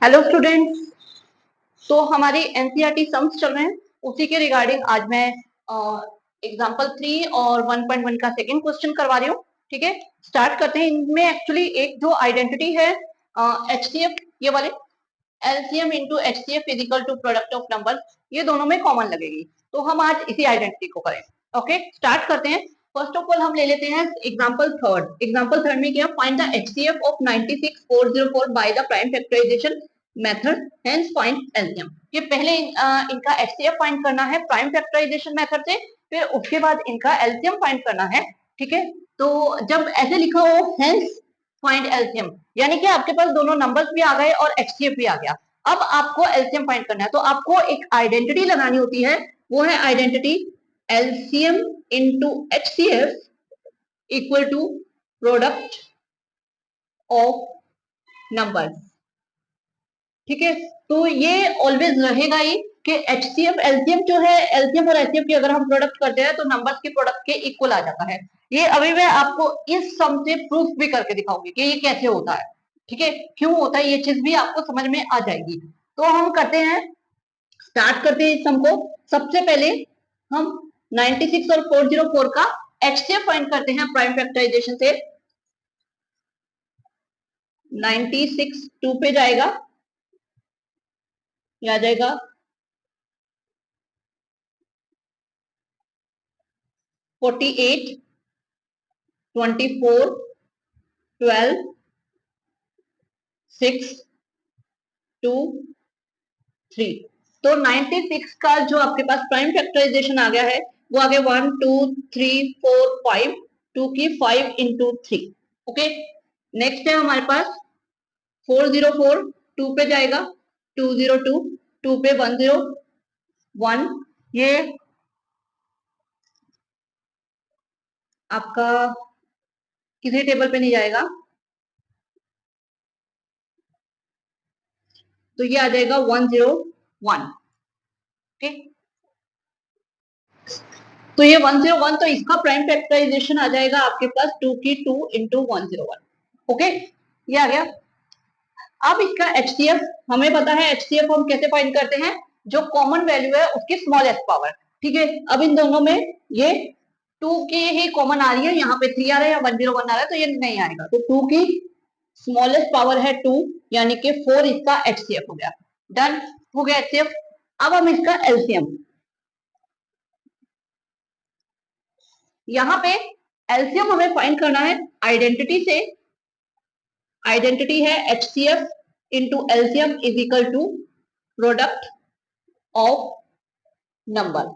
Hello students. तो हमारी NCERT sums चल रहे हैं, उसी के रिगार्डिंग आज मैं एग्जांपल 3 और 1.1 का सेकंड क्वेश्चन करवा रही हूँ। ठीक है, स्टार्ट करते हैं। इनमें एक्चुअली एक जो आइडेंटिटी है एचसीएफ, ये वाले LCM into HCF is equal to product of number, ये दोनों में कॉमन लगेगी। तो हम आज इसी आइडेंटिटी को करें। ओके, स्टार्ट करते हैं। फर्स्ट ऑफ ऑल हम ले लेते हैं एग्जांपल थर्ड। एग्जांपल थर्ड में क्या, find the HCF of 96404 by the prime factorization method, hence find LCM. ये पहले इनका एचसीएफ फाइंड करना है प्राइम फैक्टराइजेशन मेथड से, फिर उसके बाद इनका एलसीएम फाइंड करना है। ठीक है, तो जब ऐसे लिखा हो हेंस फाइंड एलसीएम, यानी कि आपके पास दोनों नंबर्स भी आ गए और एचसीएफ भी आ गया। अब आपको एलसीएम फाइंड करना है, तो आपको एक आइडेंटिटी लगानी होती है, वो है identity LCM into HCF equal to product of numbers. ठीक है, तो ये ऑलवेज रहेगा ही कि एचसीएफ एलसीएम जो है, एलसीएम और एचसीएफ की अगर हम प्रोडक्ट करते हैं तो नंबर्स की प्रोडक्ट के इक्वल आ जाता है। ये अभी मैं आपको इस सम से प्रूफ भी करके दिखाऊंगी कि ये कैसे होता है। ठीक है, क्यों होता है ये चीज भी आपको समझ में आ जाएगी। तो हम करते हैं, स्टार्ट करते हैं इस सम को। सबसे पहले हम 96 और 404 का एचसीएफ फाइंड करते हैं प्राइम फैक्टराइजेशन से। 96 2 पे जाएगा, ये आ जाएगा 48 24 12 6 2 3। तो 96 का जो आपके पास प्राइम फैक्टराइजेशन आ गया है वो आ गया 1 2 3 4 5, 2 की 5 इंटू 3। ओके, नेक्स्ट है हमारे पास 404, 2 पे जाएगा, 202, 2 पे 101। ये आपका किसी टेबल पे नहीं जाएगा, तो ये आ जाएगा 101। ओके, तो ये 101, तो इसका प्राइम फैक्टराइजेशन आ जाएगा आपके पास 2 की 2 इंटू 101। ओके, ये आ गया। अब इसका एचसीएफ हमें पता है, एचसीएफ हम कैसे फाइंड करते हैं, जो कॉमन वैल्यू है उसकी स्मॉलेस्ट पावर। ठीक है, अब इन दोनों में ये 2 की ही कॉमन आ रही है, यहाँ पे 3 आ रहा है या 101 आ रहा है, तो ये नहीं आएगा। तो 2 की स्मॉलेस्ट पावर है 2, यानी कि 4 इसका एचसीएफ हो गया। डन हो गया एचसीएफ। अब हम इसका एलसीएम, यहाँ पे एलसीएम हमें फाइंड करना है आइडेंटिटी से। आइडेंटिटी है HCF into LCM is equal to product of number,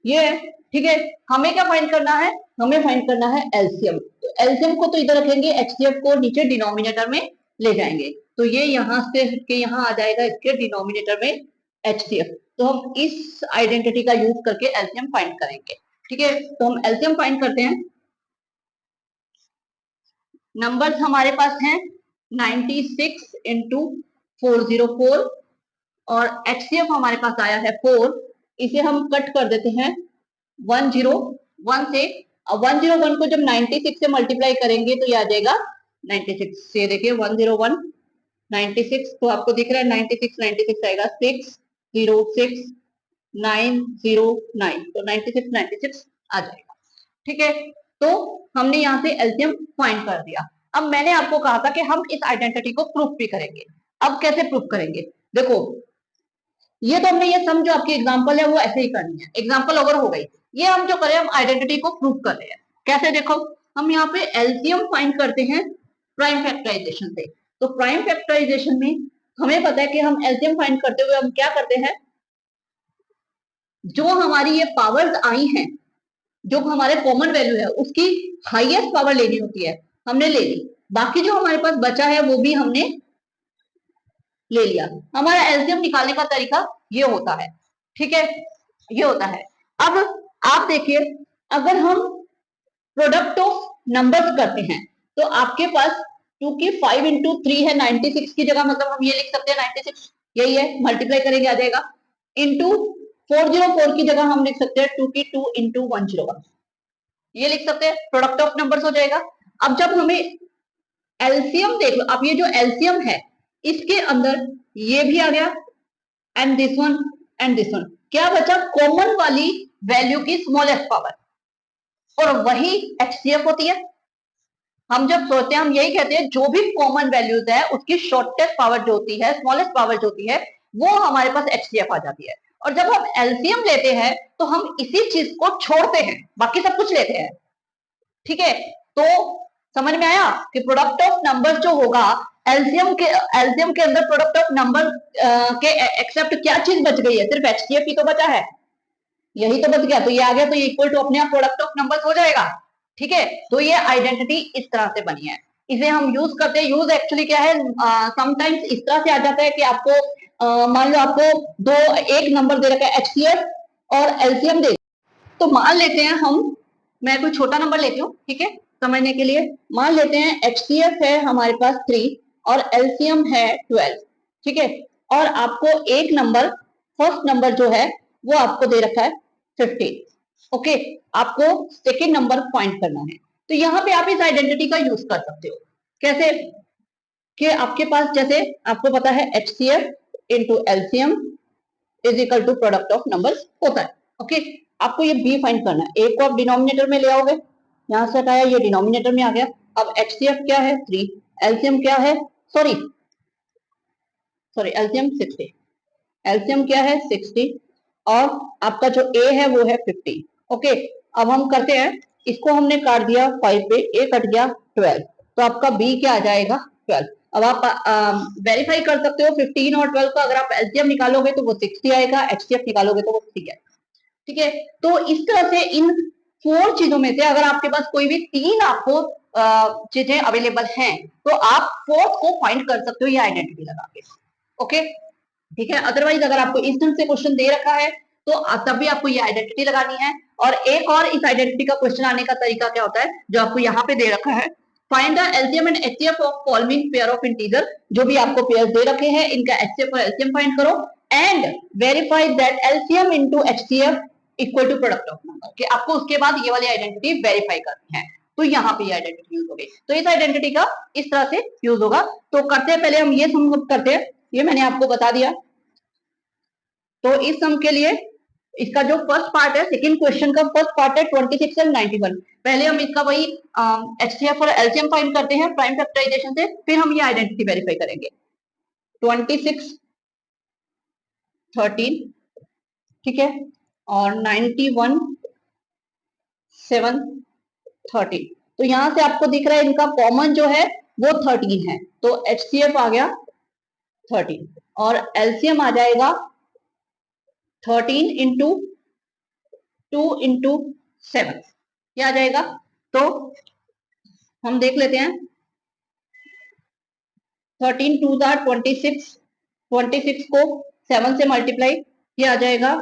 ये है। ठीक है, हमें क्या फाइंड करना है, हमें फाइंड करना है एलसीएम। तो एलसीएम को तो इधर रखेंगे, एचसीएफ को नीचे डिनोमिनेटर में ले जाएंगे, तो ये यहां से के यहां आ जाएगा इसके डिनोमिनेटर में एचसीएफ। तो हम इस आइडेंटिटी का यूज करके एलसीएम फाइंड करेंगे। ठीक है, तो हम एलसीएम फाइंड करते हैं। नंबर्स हमारे पास हैं 96 इंटू 404 और एचसीएफ हमारे पास आया है 4। इसे हम कट कर देते हैं 101 से। अब 101 को जब 96 से मल्टीप्लाई करेंगे तो ये आ जाएगा 96 से। देखिए 101 96, तो आपको दिख रहा है 96 96 आएगा 606 909, तो 96 96 आ जाएगा। ठीक है, तो हमने यहाँ से एलसीएम फाइंड कर दिया। अब मैंने आपको कहा था कि हम इस आइडेंटिटी को प्रूफ भी करेंगे। अब कैसे प्रूफ करेंगे, देखो ये तो हमने, ये सम जो आपकी एग्जांपल है वो ऐसे ही करनी है, एग्जांपल अगर हो गई। ये हम जो करें, हम आइडेंटिटी को प्रूफ कर रहे हैं। कैसे, देखो हम यहाँ पे एलसीएम फाइंड करते हैं प्राइम फैक्टराइजेशन से। तो प्राइम फैक्टराइजेशन में हमें पता है कि हम एलसीएम फाइंड करते हुए हम क्या करते हैं, जो हमारी ये पावर्स आई हैं, जो हमारे कॉमन वैल्यू है उसकी हाईएस्ट पावर लेनी होती है, हमने ले ली। बाकी जो हमारे पास बचा है वो भी हमने ले लिया। हमारा एलसीएम निकालने का तरीका ये होता है। ठीक है, ये होता है। अब आप देखिए, अगर हम प्रोडक्ट ऑफ नंबर्स करते हैं तो आपके पास 2 की 5 इंटू 3 है 96 की जगह, मतलब हम ये लिख सकते हैं 96 यही है, मल्टीप्लाई करेंगे आ जाएगा। इंटू 404 की जगह हम लिख सकते हैं 2 की 2 इंटू 101, ये लिख सकते हैं, प्रोडक्ट ऑफ नंबर्स हो जाएगा। अब जब हमें एलसीएम देख लो, अब ये जो एलसीएम है इसके अंदर ये भी आ गया and this one and this one. क्या बचा? कॉमन वाली वैल्यू की स्मॉलेस्ट पावर, और वही एचसीएफ होती है। हम जब सोचते हैं हम यही कहते हैं जो भी कॉमन वैल्यूज है उसकी शॉर्टेस्ट पावर जो होती है, स्मॉलेस्ट पावर जो होती है, वो हमारे पास एचसीएफ आ जाती है। और जब हम एलसीएम लेते हैं तो हम इसी चीज को छोड़ते हैं, बाकी सब कुछ लेते हैं। ठीक है, तो समझ में आया कि प्रोडक्ट ऑफ नंबर जो होगा एलसीएम के अंदर प्रोडक्ट ऑफ नंबर के एक्सेप्ट क्या चीज बच गई है? सिर्फ एचसीएफ ही तो बचा है, यही तो बच गया। तो ये आ गया तो ये इक्वल टू अपने आप प्रोडक्ट ऑफ नंबर्स हो जाएगा। ठीक है, तो ये आइडेंटिटी इस तरह से बनी है, इसे हम यूज करते हैं। यूज एक्चुअली क्या है, समटाइम्स इस तरह से आ जाता है कि आपको मान लो आपको दो एक नंबर दे रखा है एचसीएफ और एलसीएम दे, तो मान लेते हैं हम, मैं कोई छोटा नंबर लेती हूँ, ठीक है, समझने के लिए। मान लेते हैं एचसीएफ है हमारे पास 3 और एलसीएम है 12। ठीक है, और आपको एक नंबर, फर्स्ट नंबर जो है वो आपको दे रखा है 15। ओके, आपको सेकेंड नंबर फाइंड करना है। तो यहाँ पे आप इस आइडेंटिटी का यूज कर सकते हो। कैसे? कि आपके पास जैसे आपको पता है HCF into LCM is equal to product of numbers होता है। ओके, आपको ये बी फाइंड करना है। ए को आप डिनोमिनेटर में ले आओगे, यहां से हटाया, ये डिनोमिनेटर में आ गया। अब एचसीएफ क्या है? 3, एलसीएम क्या है? सॉरी एलसीएम 60, एलसीएम क्या है? 60, और आपका जो ए है वो है 50। ओके, अब हम करते हैं, इसको हमने काट दिया 5 पे, ए कट गया 12, तो आपका बी क्या आ जाएगा? 12। अब आप वेरीफाई कर सकते हो 15 और 12 का, अगर आप एलसीएम निकालोगे तो वो 60 आएगा, एचसीएफ निकालोगे तो वो 3 आएगा। ठीक है, तो इस तरह से इन 4 चीजों में से अगर आपके पास कोई भी 3 आपको चीजें अवेलेबल हैं तो आप 4th को फाइंड कर सकते हो ये आइडेंटिटी लगा के। ओके, ठीक है, अदरवाइज अगर आपको इस तरह से क्वेश्चन दे रखा है तो तब भी आपको ये आइडेंटिटी लगानी है। और एक और इस आइडेंटिटी का क्वेश्चन आने का तरीका क्या होता है, जो आपको यहाँ पे दे रखा है, find the LCM and HCF of following pair of integer. जो भी आपको पेयर दे रखे हैं इनका एचसीएफ और एलसीएम फाइंड करो and verify that LCM into HCF equal to product of number, कि आपको उसके बाद ये वाली आइडेंटिटी वेरीफाई करनी है। तो यहाँ पे ये आइडेंटिटी यूज हो गई। तो इस आइडेंटिटी का इस तरह से यूज होगा। तो करते हैं, पहले हम ये सम करते हैं, ये मैंने आपको बता दिया। तो इस सम के लिए इसका जो फर्स्ट पार्ट है, सेकंड क्वेश्चन का फर्स्ट पार्ट है 26 एंड 91। पहले हम इसका वही एचसीएफ और एलसीएम फाइंड करते हैं प्राइम फैक्टराइजेशन से, फिर हम ये आइडेंटिटी वेरीफाई करेंगे। 26 13, ठीक है, और 91 7 13। तो यहां से आपको दिख रहा है इनका कॉमन जो है वो 13 है, तो एचसीएफ आ गया 13 और एलसीएम आ जाएगा 13 इंटू 2 इंटू 7, क्या आ जाएगा? तो हम देख लेते हैं, 13 2 26, 26 को 7 से मल्टीप्लाई किया आ जाएगा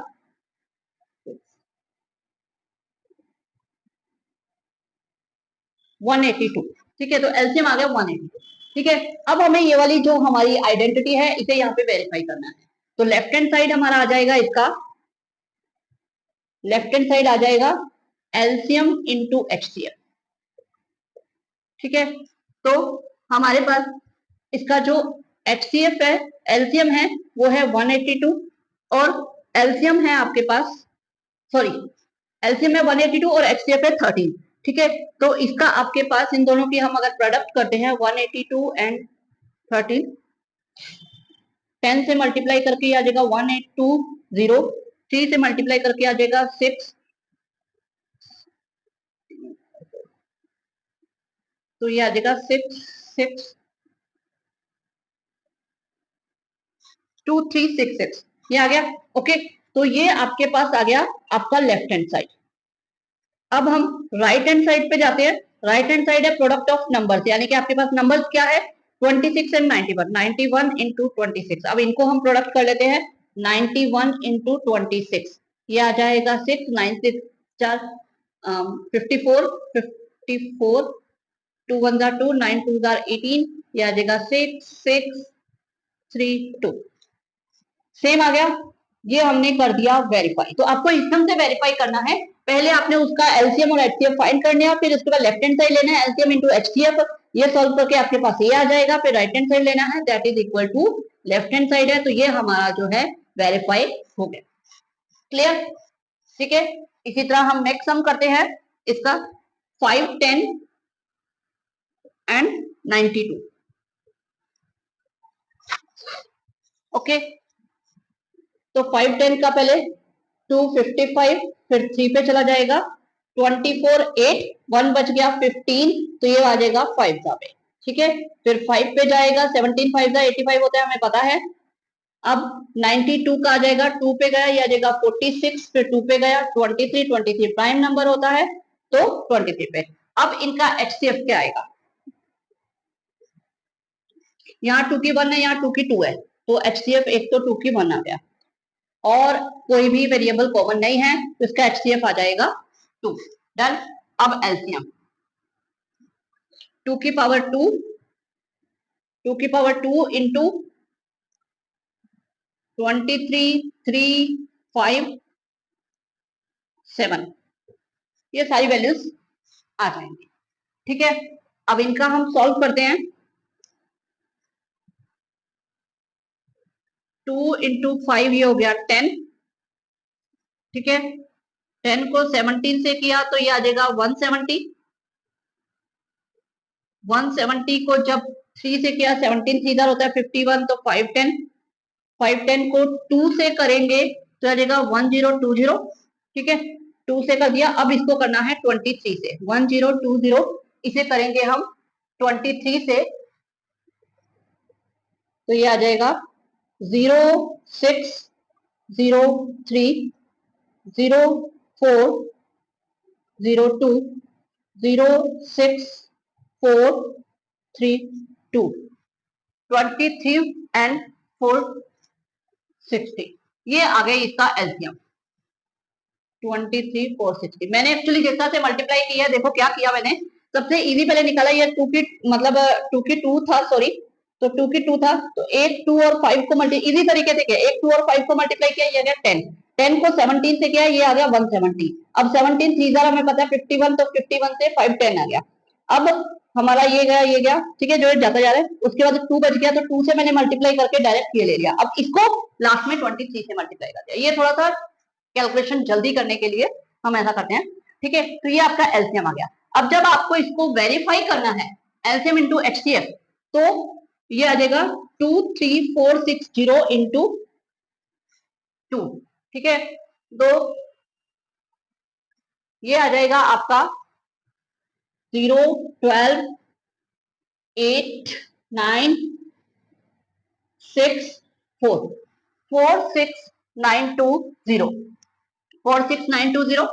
182। ठीक है, तो एलसीएम आ गया 182। ठीक है, अब हमें ये वाली जो हमारी आइडेंटिटी है इसे यहाँ पे वेरीफाई करना है। तो लेफ्ट हैंड साइड हमारा आ जाएगा, इसका लेफ्ट हैंड साइड आ जाएगा एलसीएम इंटू एचसीएफ। ठीक है, तो हमारे पास इसका जो एचसीएफ है, एलसीएम है वो है 182 और एलसीएम है आपके पास, सॉरी एलसीएम है 182 और एचसीएफ है 13। ठीक है, तो इसका आपके पास इन दोनों की हम अगर प्रोडक्ट करते हैं 182 एंड 13, 10 से मल्टीप्लाई करके आ जाएगा 1820, 3 से मल्टीप्लाई करके आ जाएगा 6, तो ये आ जाएगा 6 6 2 3 6 6, ये आ गया। ओके, तो ये आपके पास आ गया आपका लेफ्ट हैंड साइड। अब हम राइट हैंड साइड पे जाते हैं। राइट हैंड साइड है प्रोडक्ट ऑफ नंबर्स, यानी कि आपके पास नंबर्स क्या है 26 एंड 91, 91 इंटू 26। अब इनको हम प्रोडक्ट कर लेते हैं 91 इंटू 26, ये आ जाएगा 6 9 6 4 54 54 2 1 2 9 2 18, ये आ जाएगा 6 6 3 2, सेम आ गया। ये हमने कर दिया वेरीफाई। तो आपको एकदम से वेरीफाई करना है, पहले आपने उसका एलसीएम और एचसीएफ फाइंड करने हैं, फिर उसके बाद लेफ्ट हैंड साइड लेना है एलसीएम इंटू एचसीएफ, ये सॉल्व करके आपके पास ये आ जाएगा, फिर राइट हैंड साइड लेना है, that is equal to left hand side है, तो ये हमारा जो है वेरीफाई हो गया। क्लियर? ठीक है, इसी तरह हम नेक्स्ट सम करते हैं इसका 5, 10 एंड 92। ओके, तो 5, 10 का पहले 255, फिर 3 पे चला जाएगा 24, 8, 1 बच गया 15, तो ये आ जाएगा 5 का पे। ठीक है, फिर 5 पे जाएगा 17, 5 का 85 होता है, हमें पता है। अब 92 का आ जाएगा, 2 पे गया, ये आ जाएगा 46, फिर 2 पे गया 23, 23 प्राइम नंबर होता है तो 23 पे। अब इनका एचसीएफ क्या आएगा? यहाँ 2 की 1 है, यहाँ 2 की 2 है, तो एचसीएफ एक तो 2 की 1 आ गया, और कोई भी वेरिएबल कॉमन नहीं है, तो इसका एचसीएफ आ जाएगा 2। डन। अब एलसीएम 2 की पावर 2, 2 की पावर 2 इंटू 23, 3, 5, 7, ये सारी वैल्यूज आ जाएंगी। ठीक है, अब इनका हम सॉल्व करते हैं। 2 इंटू 5 ये हो गया 10। ठीक है, 10 को 17 से किया तो ये आ जाएगा 170। 170 को जब 3 से किया, 17 सीधा होता है 51, तो 510। 510 को 2 से करेंगे तो आ जाएगा 1020। ठीक है, 2 से कर दिया, अब इसको करना है 23 से, 1020, इसे करेंगे हम 23 से, तो ये आ जाएगा 0603 0402 06432 23 एंड 460, ये आ गया इसका एलसीएम 23, 460। मैंने एक्चुअली जिस तरह से मल्टीप्लाई किया, देखो क्या किया मैंने, सबसे इजी पहले निकाला, ये 2 की मतलब 2 की 2 था, सॉरी, तो 2 की 2 था, तो 1, 2 और 5 को इजी तरीके से किया, 1, 2 और 5 को मल्टीप्लाई किया, ये आ गया 10। 10 को 17 से किया, ये आ गया 170। अब 17 3 हमें पता है 51, तो 51 से 5 10 आ गया। अब हमारा ये गया, ये गया, ठीक है, जो जाता जा रहा है, उसके बाद 2 बच गया, तो 2 से मैंने मल्टीप्लाई करके डायरेक्ट ये ले लिया। अब इसको लास्ट में 23 से मल्टीप्लाई कर दिया, ये थोड़ा सा कैलकुलेशन जल्दी करने के लिए हम ऐसा करते हैं। ठीक है, तो ये आपका एलसीएम आ गया। अब जब आपको इसको वेरीफाई करना है, एलसीएम इंटू एचसीएफ, तो ये आ जाएगा 23460 इंटू 2। ठीक है, तो ये आ जाएगा आपका 0, 12, 8, 9, 6, 4, 46920, 46920।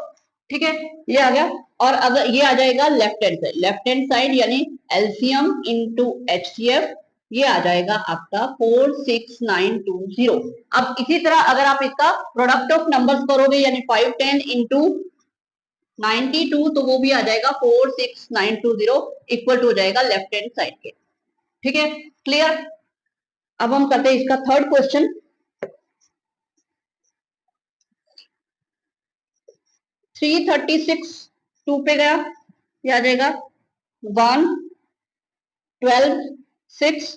ठीक है, ये आ गया। और अगर ये आ जाएगा left hand side, left hand side यानी एलसीएम इंटू एचसीएफ, ये आ जाएगा आपका 46920। अब इसी तरह अगर आप इसका प्रोडक्ट ऑफ नंबर्स करोगे, यानी 5, 10 इंटू 92, तो वो भी आ जाएगा 46920, इक्वल टू हो जाएगा लेफ्ट हैंड साइड के। ठीक है, क्लियर? अब हम करते हैं इसका थर्ड क्वेश्चन। 336 2 पे गया, ये आ जाएगा 1, 12, 6,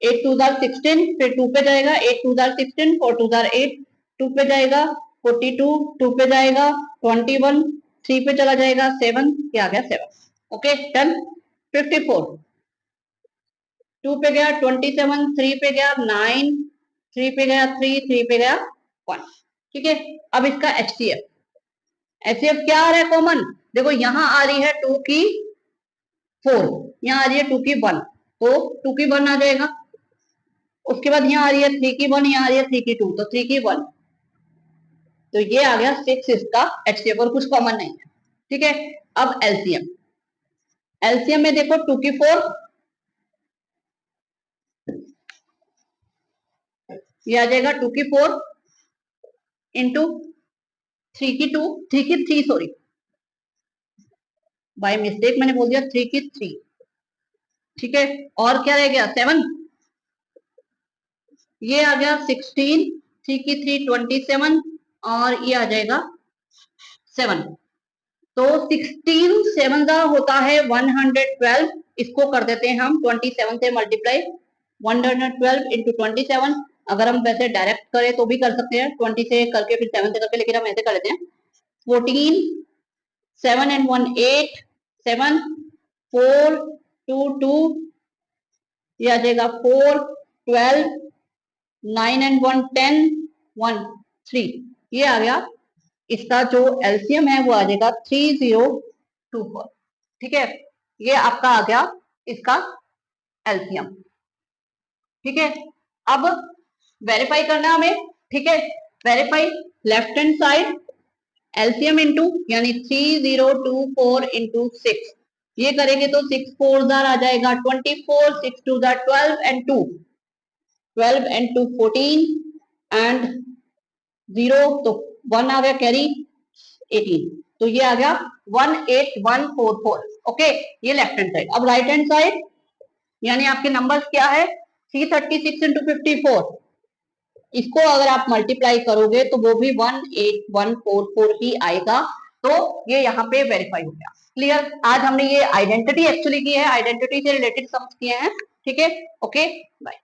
8 2 16, फिर 2 पे जाएगा 8 2 16, 4 2 8, 2 पे जाएगा 42, 2 पे जाएगा 21, 3 पे चला जाएगा 7, ये आ गया 7। Okay, done. 54 2 पे गया 27, 3 पे गया 9, 3 पे गया 3, 3 पे गया 1। ठीक है, अब इसका एचसीएफ, एचसीएफ क्या आ रहा है कॉमन? देखो यहाँ आ रही है 2 की 4, यहाँ आ रही है 2 की 1, तो 2 की 1 आ जाएगा। उसके बाद यहाँ आ रही है 3 की 1, यहाँ आ रही है 3 की 2, तो 3 की 1, तो ये आ गया 6 इसका एचसीएफ, और कुछ कॉमन नहीं है। ठीक है, अब एलसीएम, एलसीएम में देखो 2 की 4, ये आ जाएगा 2 की 4 इंटू 3 की 2, 3 की 3, सॉरी बाय मिस्टेक मैंने बोल दिया 3 की 3। ठीक है, और क्या रह गया 7, ये आ गया 16, 3 की 3 27, और ये आ जाएगा 7। तो 16 7 होता है 112, इसको कर देते हैं हम 27 से मल्टीप्लाई, 112 इंटू 27। अगर हम वैसे डायरेक्ट करें तो भी कर सकते हैं, 20 से करके फिर 7 से करके, लेकिन हम ऐसे कर लेते हैं 14 7 and 1 8 7 4 2 2, ये आ जाएगा 4 12 9 and 1 10 1 3, ये आ गया। इसका जो एलसीएम है वो आ जाएगा 3024। ठीक है, ये आपका आ गया इसका एलसीएम। ठीक है, अब वेरीफाई करना हमें। ठीक है, verify left hand side LCM into, यानी 3024 इंटू 6, ये करेंगे तो 6 4 आ जाएगा 24, 6 2 12 एंड 2 12 एंड 2 14 एंड 0, तो 1 आ गया कैरी 18, तो ये आ गया 18144। ओके, ये लेफ्ट हैंड साइड। अब राइट हैंड साइड, यानी आपके नंबर्स क्या है 336 इंटू 54, इसको अगर आप मल्टीप्लाई करोगे तो वो भी 18144 ही आएगा। तो ये यहाँ पे वेरीफाई हो गया। क्लियर, आज हमने ये आइडेंटिटी एक्चुअली की है, आइडेंटिटी से रिलेटेड सम्स किए हैं। ठीक है, ओके बाय।